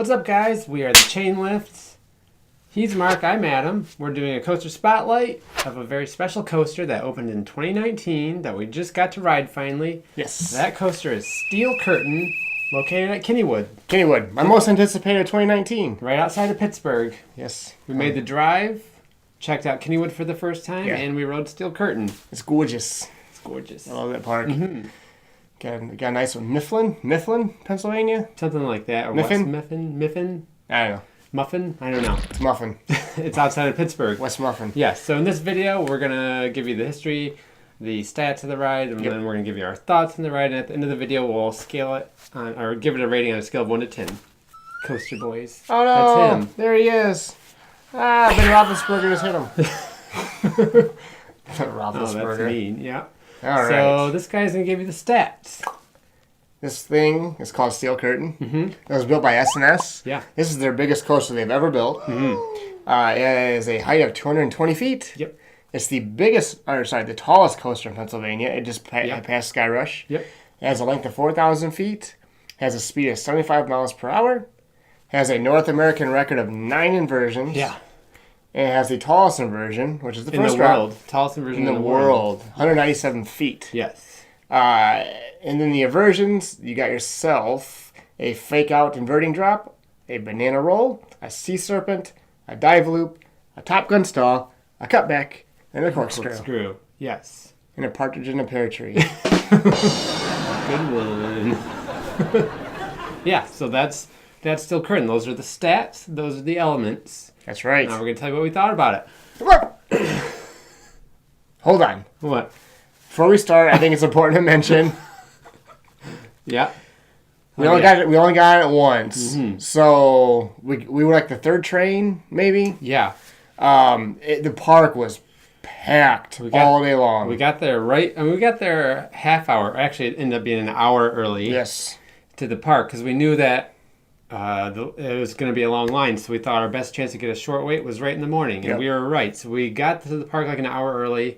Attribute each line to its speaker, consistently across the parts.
Speaker 1: What's up, guys? We are the Chain Lifts. He's Mark, I'm Adam. We're doing a coaster spotlight of a very special coaster that opened in 2019 that we just got to ride finally.
Speaker 2: Yes.
Speaker 1: That coaster is Steel Curtain, located at Kennywood.
Speaker 2: Kennywood, my most anticipated 2019.
Speaker 1: Right outside of Pittsburgh.
Speaker 2: Yes.
Speaker 1: We made the drive, checked out Kennywood for the first time,
Speaker 2: Yeah.
Speaker 1: and we rode Steel Curtain.
Speaker 2: It's gorgeous.
Speaker 1: It's gorgeous.
Speaker 2: I love that park.
Speaker 1: Mm-hmm.
Speaker 2: Got a nice one. Mifflin, Pennsylvania?
Speaker 1: Something like that. Or
Speaker 2: Miffin?
Speaker 1: West Miffin?
Speaker 2: I don't know.
Speaker 1: Muffin? I don't know.
Speaker 2: It's Muffin.
Speaker 1: It's outside of Pittsburgh.
Speaker 2: West Muffin.
Speaker 1: Yes, so in this video, we're going to give you the history, the stats of the ride, and then we're going to give you our thoughts on the ride, and at the end of the video, we'll scale it, or give it a rating on a scale of 1 to 10. Coaster Boys.
Speaker 2: Oh, no.
Speaker 1: That's him.
Speaker 2: There he is. Ben Roethlisberger just hit him.
Speaker 1: Oh, that's mean, yeah.
Speaker 2: All right.
Speaker 1: So this guy's going to give you the stats.
Speaker 2: This thing is called Steel Curtain.
Speaker 1: Mm-hmm.
Speaker 2: It was built by S&S.
Speaker 1: Yeah.
Speaker 2: This is their biggest coaster they've ever built.
Speaker 1: Mm-hmm.
Speaker 2: It is a height of 220 feet.
Speaker 1: Yep.
Speaker 2: It's the tallest coaster in Pennsylvania. It just passed Sky Rush.
Speaker 1: Yep.
Speaker 2: It has a length of 4,000 feet. Has a speed of 75 miles per hour. Has a North American record of 9 inversions.
Speaker 1: Yeah.
Speaker 2: And it has the tallest inversion, which is the
Speaker 1: In
Speaker 2: first
Speaker 1: the
Speaker 2: drop
Speaker 1: world. Tallest inversion
Speaker 2: in the world. 197 feet.
Speaker 1: Yes.
Speaker 2: And then the inversions, you got yourself a fake out inverting drop, a banana roll, a sea serpent, a dive loop, a Top Gun stall, a cutback, and a corkscrew.
Speaker 1: Yes.
Speaker 2: And a partridge in a pear tree.
Speaker 1: Good one. Yeah, so that's Steel Curtain. Those are the stats. Those are the elements.
Speaker 2: That's right.
Speaker 1: Now we're going to tell you what we thought about it.
Speaker 2: Hold on.
Speaker 1: What?
Speaker 2: Before we start, I think it's important to mention
Speaker 1: Yeah.
Speaker 2: we only got it once. Mm-hmm. So we were like the third train, maybe.
Speaker 1: Yeah.
Speaker 2: The park was packed all day long.
Speaker 1: We got there we got there half hour. Actually, it ended up being an hour early.
Speaker 2: Yes.
Speaker 1: To the park because we knew that it was going to be a long line. So we thought our best chance to get a short wait was right in the morning, and we were right. So we got to the park like an hour early.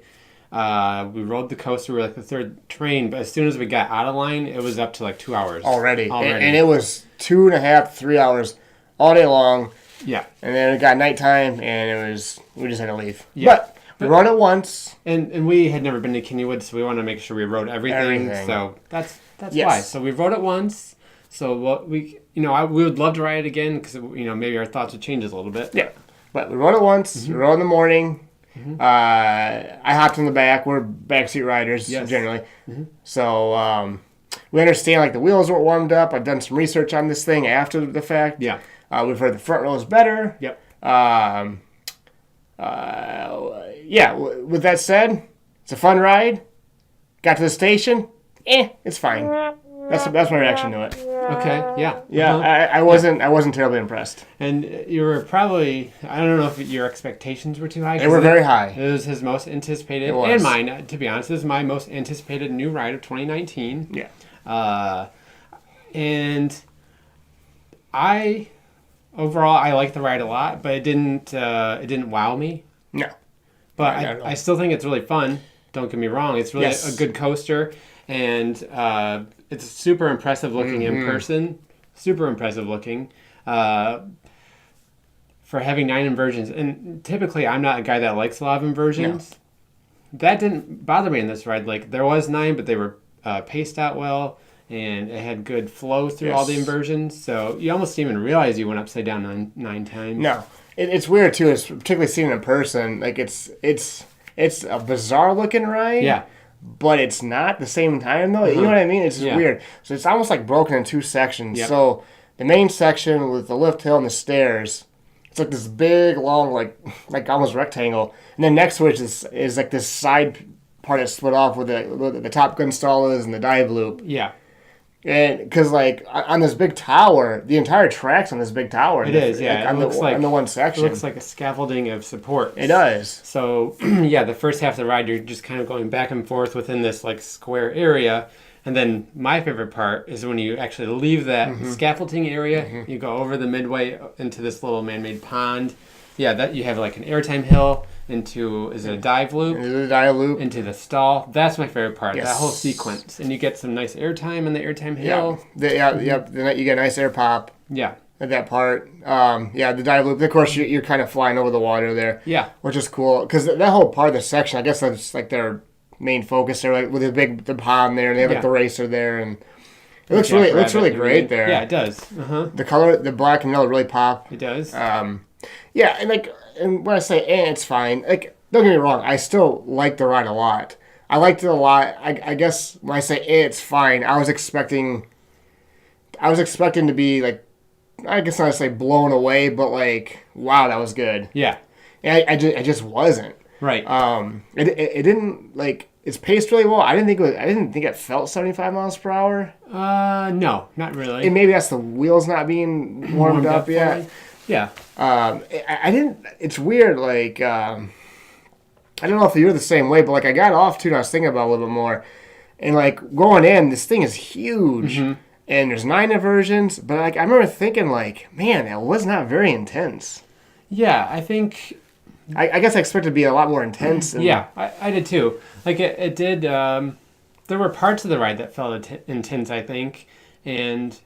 Speaker 1: We rode the coaster. We were like the third train, but as soon as we got out of line, it was up to like 2 hours
Speaker 2: already. And it was 2.5 to 3 hours all day long.
Speaker 1: Yeah.
Speaker 2: And then it got nighttime, and we just had to leave.
Speaker 1: Yeah.
Speaker 2: But we rode it once.
Speaker 1: And we had never been to Kennywood, so we wanted to make sure we rode everything. So that's why. So we rode it once. So what we would love to ride it again because maybe our thoughts would change a little bit.
Speaker 2: Yeah. But we rode it once. Mm-hmm. We rode in the morning. Mm-hmm. I hopped in the back. We're backseat riders generally. Mm-hmm. So we understand like the wheels weren't warmed up. I've done some research on this thing after the fact.
Speaker 1: Yeah.
Speaker 2: We've heard the front row is better.
Speaker 1: Yep.
Speaker 2: With that said, it's a fun ride. Got to the station. It's fine. That's my reaction to it.
Speaker 1: Okay. Yeah.
Speaker 2: Yeah. I wasn't terribly impressed.
Speaker 1: And you were probably, I don't know if your expectations were too high.
Speaker 2: They were very high.
Speaker 1: It was his most anticipated, and mine, to be honest, this is my most anticipated new ride of 2019.
Speaker 2: Yeah.
Speaker 1: And overall, I liked the ride a lot, but it didn't wow me.
Speaker 2: No.
Speaker 1: But I still think it's really fun. Don't get me wrong. It's really a good coaster, and it's super impressive looking in person. Super impressive looking. For having 9 inversions. And typically, I'm not a guy that likes a lot of inversions. No. That didn't bother me in this ride. Like, there was 9, but they were paced out well, and it had good flow through all the inversions. So you almost didn't even realize you went upside down 9 times.
Speaker 2: No. It's weird, too. It's particularly seeing it in person. Like, it's a bizarre-looking ride.
Speaker 1: Yeah.
Speaker 2: But it's not at the same time, though. You know what I mean? It's just weird. So it's almost like broken in 2 sections. Yep. So the main section with the lift hill and the stairs, it's like this big, long, like almost rectangle. And then next to it is like this side part that's split off with the Top Gun stall is and the dive loop.
Speaker 1: Yeah.
Speaker 2: And because like on this big tower, the entire track's on this big tower.
Speaker 1: It is, yeah.
Speaker 2: Like, on the one section.
Speaker 1: It looks like a scaffolding of support.
Speaker 2: It does.
Speaker 1: So the first half of the ride, you're just kind of going back and forth within this like square area. And then my favorite part is when you actually leave that scaffolding area, you go over the midway into this little man-made pond. Yeah, that you have like an airtime hill into, is it a dive loop?
Speaker 2: Into the dive loop.
Speaker 1: Into the stall. That's my favorite part,
Speaker 2: yes.
Speaker 1: That whole sequence. And you get some nice airtime in the airtime hill.
Speaker 2: Then you get a nice air pop.
Speaker 1: Yeah.
Speaker 2: at that part. The dive loop. Of course, you're kind of flying over the water there.
Speaker 1: Yeah.
Speaker 2: Which is cool because that whole part of the section, I guess that's like their main focus there, like with the pond there, and they have like the racer there, and it looks really great there.
Speaker 1: Yeah, it does.
Speaker 2: The color, the black and yellow, really pop.
Speaker 1: It does.
Speaker 2: And when I say it's fine. Like, don't get me wrong, I still like the ride a lot. I liked it a lot. I guess when I say it's fine, I was expecting to be like, I guess not to say blown away, but like, wow, that was good.
Speaker 1: Yeah.
Speaker 2: And I just wasn't.
Speaker 1: Right.
Speaker 2: It didn't like, it's paced really well. I didn't think it felt 75 miles per hour.
Speaker 1: No, not really.
Speaker 2: And maybe that's the wheels not being warmed up yet.
Speaker 1: Fully. Yeah.
Speaker 2: I didn't. It's weird. Like, I don't know if you're the same way, but like I got off too, and I was thinking about it a little bit more. And like going in, this thing is huge, and there's 9 inversions. But like I remember thinking, like, man, that was not very intense.
Speaker 1: Yeah, I think.
Speaker 2: I guess I expected it to be a lot more intense.
Speaker 1: Yeah, I did too. Like it did. There were parts of the ride that felt intense, I think, and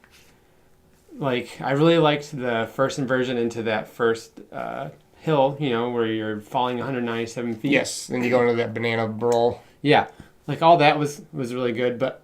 Speaker 1: like I really liked the first inversion into that first hill. You know, where you're falling 197 feet.
Speaker 2: Yes, then you go into that banana roll.
Speaker 1: Yeah, like all that was really good, but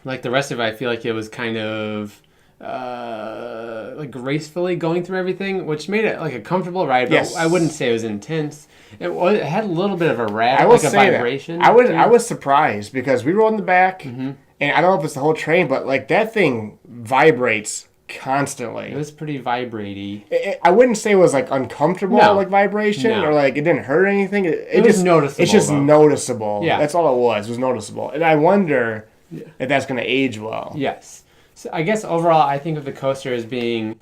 Speaker 1: like the rest of it, I feel like it was kind of like gracefully going through everything, which made it like a comfortable ride. But yes. I wouldn't say it was intense. It had a little bit of a rattle, like a vibration.
Speaker 2: I was surprised because we rode in the back, and I don't know if it's the whole train, but like that thing vibrates constantly.
Speaker 1: It was pretty vibratey.
Speaker 2: I wouldn't say it was like uncomfortable, like vibration, or like it didn't hurt anything. It
Speaker 1: was noticeable.
Speaker 2: It's just noticeable. Yeah, that's all it was. It was noticeable, and I wonder if that's going to age well.
Speaker 1: Yes. So I guess overall, I think of the coaster as being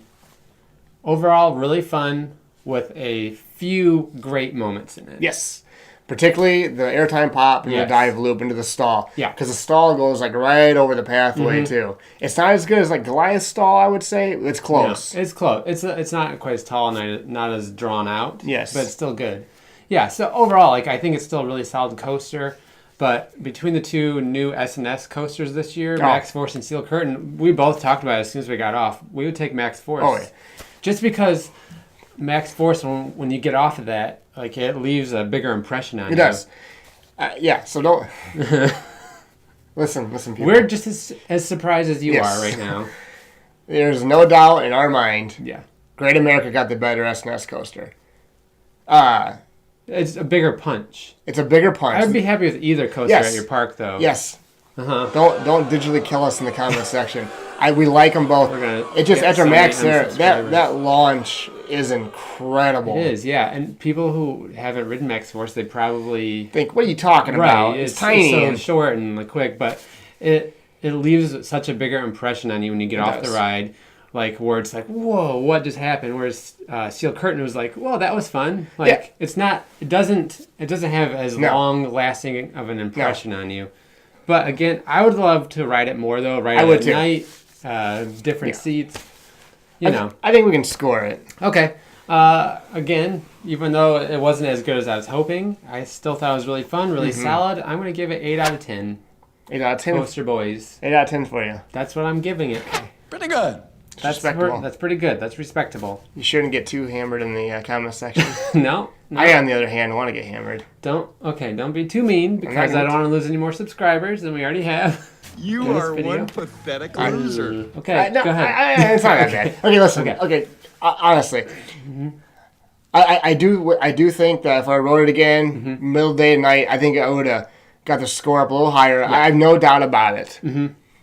Speaker 1: overall really fun with a few great moments in it.
Speaker 2: Yes. Particularly the airtime pop and the dive loop into the stall.
Speaker 1: Yeah.
Speaker 2: Because the stall goes like right over the pathway too. It's not as good as like Goliath's stall, I would say. It's close.
Speaker 1: No, it's close. It's not quite as tall and not as drawn out.
Speaker 2: Yes.
Speaker 1: But it's still good. Yeah, so overall, like I think it's still a really solid coaster. But between the two new S&S coasters this year, Max Force and Steel Curtain, we both talked about it as soon as we got off. We would take Max Force.
Speaker 2: Oh, yeah. Just
Speaker 1: because Max Force, when you get off of that, like it leaves a bigger impression on you.
Speaker 2: It does. So don't... listen, people.
Speaker 1: We're just as surprised as you are right now.
Speaker 2: There's no doubt in our mind.
Speaker 1: Yeah.
Speaker 2: Great America got the better S&S coaster.
Speaker 1: It's a bigger punch.
Speaker 2: It's a bigger punch.
Speaker 1: I'd be happy with either coaster at your park, though.
Speaker 2: Yes. Don't digitally kill us in the comment section. We like them both. It just after Max there, that launch is incredible.
Speaker 1: It is, yeah. And people who haven't ridden Max Force, they probably
Speaker 2: think, "What are you talking about? It's tiny,
Speaker 1: so short and quick." But it leaves such a bigger impression on you when you get off the ride. Like where it's like, whoa, what just happened? Whereas Steel Curtain was like, whoa, that was fun. Like it's not, it doesn't have as long lasting of an impression on you. But again, I would love to ride it more though. Ride it at night, different seats. You know,
Speaker 2: I think we can score it.
Speaker 1: Okay. Again, even though it wasn't as good as I was hoping, I still thought it was really fun, really solid. I'm going to give it 8 out of 10.
Speaker 2: 8 out of 10.
Speaker 1: Coaster Boys.
Speaker 2: 8 out of 10 for you.
Speaker 1: That's what I'm giving it.
Speaker 3: Pretty good.
Speaker 1: That's pretty good. That's respectable.
Speaker 2: You shouldn't get too hammered in the comment section.
Speaker 1: No.
Speaker 2: I, on the other hand, want to get hammered.
Speaker 1: Don't be too mean because I don't want to lose any more subscribers than we already have.
Speaker 3: You are one pathetic loser.
Speaker 1: Okay, go ahead.
Speaker 2: It's not that bad. Okay, listen. Okay, honestly, I do think that if I wrote it again, middle day and night, I think I would have got the score up a little higher. Yeah. I have no doubt about it.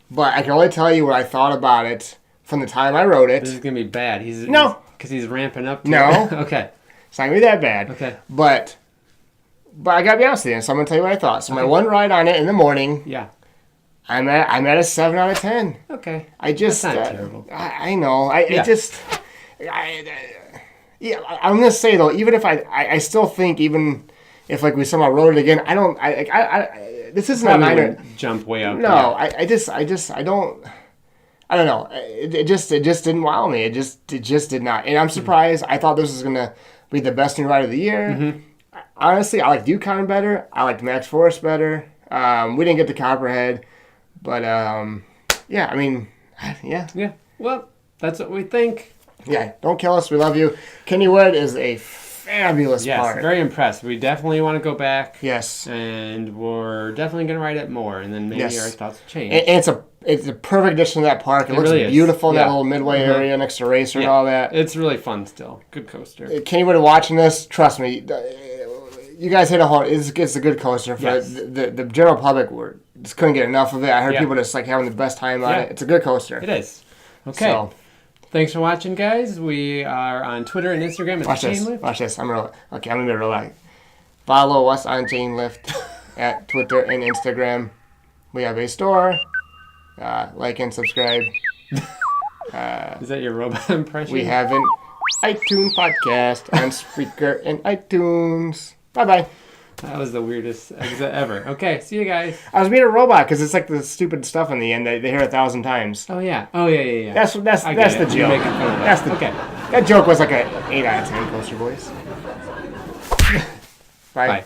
Speaker 2: But I can only tell you what I thought about it from the time I wrote it.
Speaker 1: This is gonna be bad. Because he's ramping up.
Speaker 2: No.
Speaker 1: Okay.
Speaker 2: It's not gonna be that bad.
Speaker 1: Okay.
Speaker 2: But I gotta be honest with you, so I'm gonna tell you what I thought. So my one ride on it in the morning.
Speaker 1: Yeah. I'm
Speaker 2: at a 7 out of 10.
Speaker 1: Okay.
Speaker 2: That's
Speaker 1: not terrible.
Speaker 2: I know. I'm gonna say though, even if I still think even if like we somehow wrote it again, this isn't a minor
Speaker 1: jump way up.
Speaker 2: No, I don't. I don't know. It just didn't wow me. It just did not. And I'm surprised. I thought this was gonna be the best new ride of the year. Honestly, I liked Yukon better. I liked Max Force better. We didn't get the Copperhead, but yeah. I mean, yeah.
Speaker 1: Yeah. Well, That's what we think.
Speaker 2: Yeah, don't kill us. We love you. Kennywood is a fabulous park.
Speaker 1: Yes, very impressed. We definitely want to go back.
Speaker 2: Yes.
Speaker 1: And we're definitely going to ride it more, and then maybe our thoughts change.
Speaker 2: And it's a perfect addition to that park. It looks
Speaker 1: really
Speaker 2: beautiful in that little midway area next to Racer and all that.
Speaker 1: It's really fun still. Good coaster.
Speaker 2: Kennywood watching this, trust me, you guys hit a home. It's a good coaster. For the general public just couldn't get enough of it. I heard people just like having the best time on it. It's a good coaster.
Speaker 1: It is. Okay. So, thanks for watching, guys. We are on Twitter and Instagram at Chainlift.
Speaker 2: Watch this. I'm gonna be real. Follow us on Chainlift at Twitter and Instagram. We have a store. Like and subscribe.
Speaker 1: Is that your robot impression?
Speaker 2: We have an iTunes podcast on Spreaker and iTunes. Bye-bye.
Speaker 1: That was the weirdest exit ever. Okay, see you guys.
Speaker 2: I was being a robot because it's like the stupid stuff in the end that they hear 1,000 times.
Speaker 1: Oh yeah. Yeah.
Speaker 2: That's the joke.
Speaker 1: You're making fun of that.
Speaker 2: Okay. That joke was like an 8 out of 10 coaster voice. Bye.
Speaker 1: Bye.